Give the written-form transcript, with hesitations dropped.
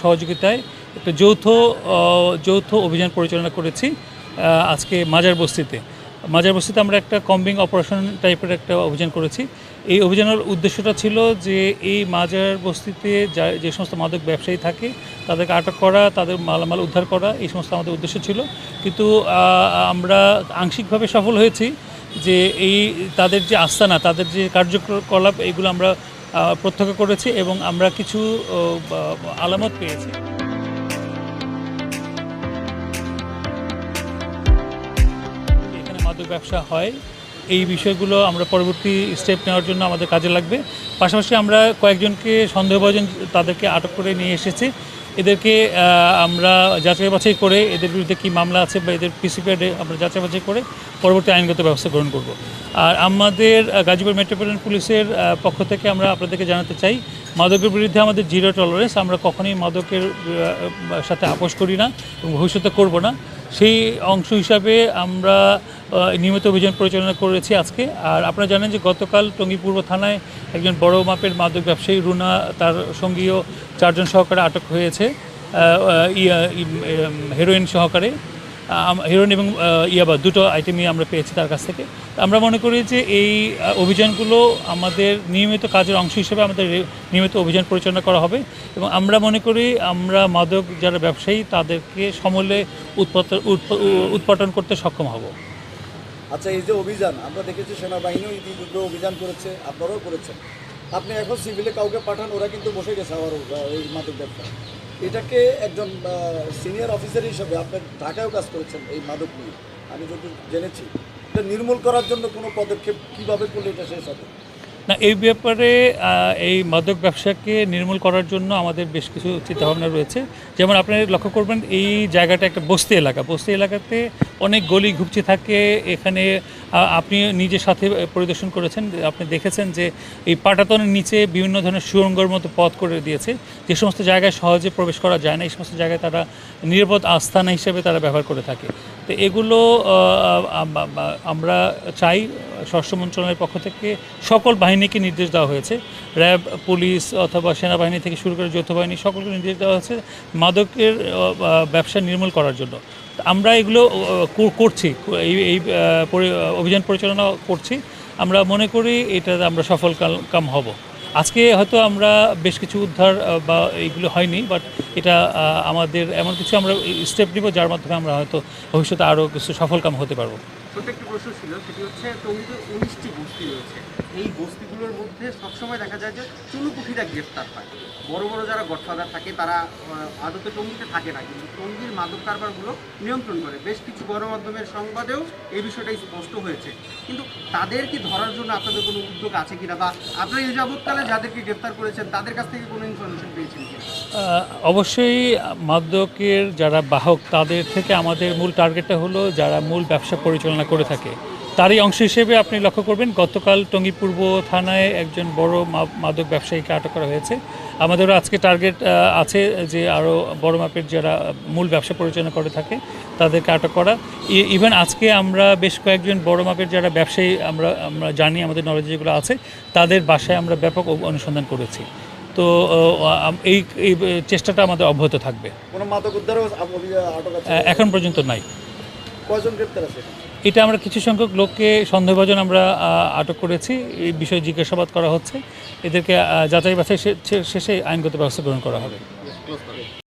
সহযোগিতায় একটা যৌথ অভিযান পরিচালনা করেছি আজকে মাজার বস্তিতে আমরা একটা কম্বিং অপারেশন টাইপের একটা অভিযান করেছি। এই অভিযানের উদ্দেশ্যটা ছিল যে এই মাজার বস্তিতে যে সমস্ত মাদক ব্যবসায়ী থাকে তাদেরকে আটক করা, তাদের মালামাল উদ্ধার করা, এই সমস্ত আমাদের উদ্দেশ্য ছিল। কিন্তু আমরা আংশিকভাবে সফল হয়েছি যে তাদের যে আস্তানা, তাদের যে কার্যকলাপ, এগুলো আমরা প্রত্যক্ষ করেছি এবং আমরা কিছু আলামত পেয়েছি। এখানে মাদক ব্যবসা হয়, এই বিষয়গুলো আমরা পরবর্তী স্টেপ নেওয়ার জন্য আমাদের কাজে লাগবে। পাশাপাশি আমরা কয়েকজনকে সন্দেহভাজন তাদেরকে আটক করে নিয়ে এসেছি। এদেরকে আমরা যাচাই বাছাই করে এদের বিরুদ্ধে কী মামলা আছে বা এদের পিসিপিআরে আমরা যাচাই বাছাই করে পরবর্তী আইনগত ব্যবস্থা গ্রহণ করব। আর আমাদের গাজীপুর মেট্রোপলিটন পুলিশের পক্ষ থেকে আমরা আপনাদেরকে জানাতে চাই, মাদকের বিরুদ্ধে আমাদের জিরো টলারেন্স। আমরা কখনোই মাদকের সাথে আপোষ করি না এবং ভবিষ্যতে করব না। সেই অংশ হিসাবে আমরা নিয়মিত অভিযান পরিচালনা করেছি আজকে। আর আপনারা জানেন যে গতকাল টঙ্গী পূর্ব থানায় একজন বড় মাপের মাদক ব্যবসায়ী রুনা, তার সঙ্গীও 4 জন সহকারে আটক হয়েছে হেরোইন সহকারে। হেরোইন এবং ইয়াবা দুটো আইটেমই আমরা পেয়েছি তার কাছ থেকে। আমরা মনে করি যে এই অভিযানগুলো আমাদের নিয়মিত কাজের অংশ হিসেবে আমাদের নিয়মিত অভিযান পরিচালনা করা হবে এবং আমরা মনে করি আমরা মাদক যারা ব্যবসায়ী তাদেরকে সমূলে উৎপাদন করতে সক্ষম হব। আচ্ছা, এই যে অভিযান আমরা দেখেছি সেনাবাহিনীও ইতিপূর্বে অভিযান করেছে, আপনারাও করেছেন। আপনি এখন সিভিলে কাউকে পাঠান, ওরা কিন্তু বসে গেছে আবার এই মাদক ব্যবসা। এটাকে একজন সিনিয়র অফিসার হিসেবে আপনি ঢাকায়ও কাজ করেছেন এই মাদক নিয়ে, আমি যদি জেনেছি। এটা নির্মূল করার জন্য কোনো পদক্ষেপ কীভাবে করলে এটা শেষ হবে? না, এই ব্যাপারে এই মাদক ব্যবসাকে নির্মূল করার জন্য আমাদের বেশ কিছু চিন্তাভাবনা রয়েছে। যেমন আপনারা লক্ষ্য করবেন এই জায়গাটা একটা বস্তি এলাকাতে অনেক গলি ঘুপচি থাকে। এখানে আপনি নিজের সাথে পরিদর্শন করেছেন, আপনি দেখেছেন যে এই পাটাতনের নিচে বিভিন্ন ধরনের সুড়ঙ্গের মতো পথ করে দিয়েছে, যে সমস্ত জায়গায় সহজে প্রবেশ করা যায় না, এই সমস্ত জায়গায় তারা নিরাপদ আস্তানা হিসেবে তারা ব্যবহার করে থাকে। তো এগুলো আমরা চাই স্বরাষ্ট্র মন্ত্রণালয়ের পক্ষ থেকে সকল বাহিনীকে নির্দেশ দেওয়া হয়েছে, র্যাব, পুলিশ অথবা সেনাবাহিনী থেকে শুরু করে যৌথ বাহিনী সকলকে নির্দেশ দেওয়া হয়েছে মাদকের ব্যবসা নির্মূল করার জন্য। আমরা এগুলো করছি, এই অভিযান পরিচালনা করছি। আমরা মনে করি এটাতে আমরা সফল কাম হব। আজকে হয়তো আমরা বেশ কিছু উদ্ধার বা এইগুলো হয়নি, বাট এটা আমাদের এমন কিছু আমরা স্টেপ নিব যার মাধ্যমে আমরা হয়তো ভবিষ্যতে আরও কিছু সফল কাম হতে পারবো। ছোট একটি প্রশ্ন ছিল, সেটি হচ্ছে টঙ্গীতে 19টি বস্তি রয়েছে। এই বস্তিগুলোর মধ্যে সবসময় দেখা যায় যে চুনুপুঠিরা গ্রেফতার হয়। বড় বড় যারা গডফাদার থাকে তারা আদতে টঙ্গীতে থাকে না, কিন্তু টঙ্গীর মাদক কারবারগুলো নিয়ন্ত্রণ করে। বেশ কিছু গণমাধ্যমের সংবাদেও এই বিষয়টাই স্পষ্ট হয়েছে। কিন্তু তাদেরকে ধরার জন্য আপনাদের কোনো উদ্যোগ আছে কিনা, বা আপনারা এই যাবৎকালে যাদেরকে গ্রেফতার করেছেন তাদের কাছ থেকে কোনো ইনফরমেশন পেয়েছেন কিনা? অবশ্যই মাদকের যারা বাহক তাদের থেকে আমাদের মূল টার্গেটটা হলো যারা মূল ব্যবসা পরিচালনা করে থাকে। তারই অংশ হিসেবে আপনি লক্ষ্য করবেন গতকাল টঙ্গী পূর্ব থানায় একজন বড় মাদক ব্যবসায়ীকে আটক করা হয়েছে। আমাদেরও আজকে টার্গেট আছে যে আরও বড় মাপের যারা মূল ব্যবসা পরিচালনা করে থাকে তাদেরকে আটক করা। ইভেন আজকে আমরা বেশ কয়েকজন বড় মাপের যারা ব্যবসায়ী আমরা জানি, আমাদের নলেজে যেগুলো আছে, তাদের বাসায় আমরা ব্যাপক অনুসন্ধান করেছি। তো এই চেষ্টাটা আমাদের অব্যাহত থাকবে। কোনো মাদক উদ্ধার এখন পর্যন্ত নাই। কয়জন গ্রেপ্তার আছে? এটা আমরা কিছু সংখ্যক লোককে সন্দেহভাজন আমরা আটক করেছি, এই বিষয়ে জিজ্ঞাসাবাদ করা হচ্ছে। এদেরকে যাচাই বাছাই শেষে আইনগত ব্যবস্থা গ্রহণ করা হবে।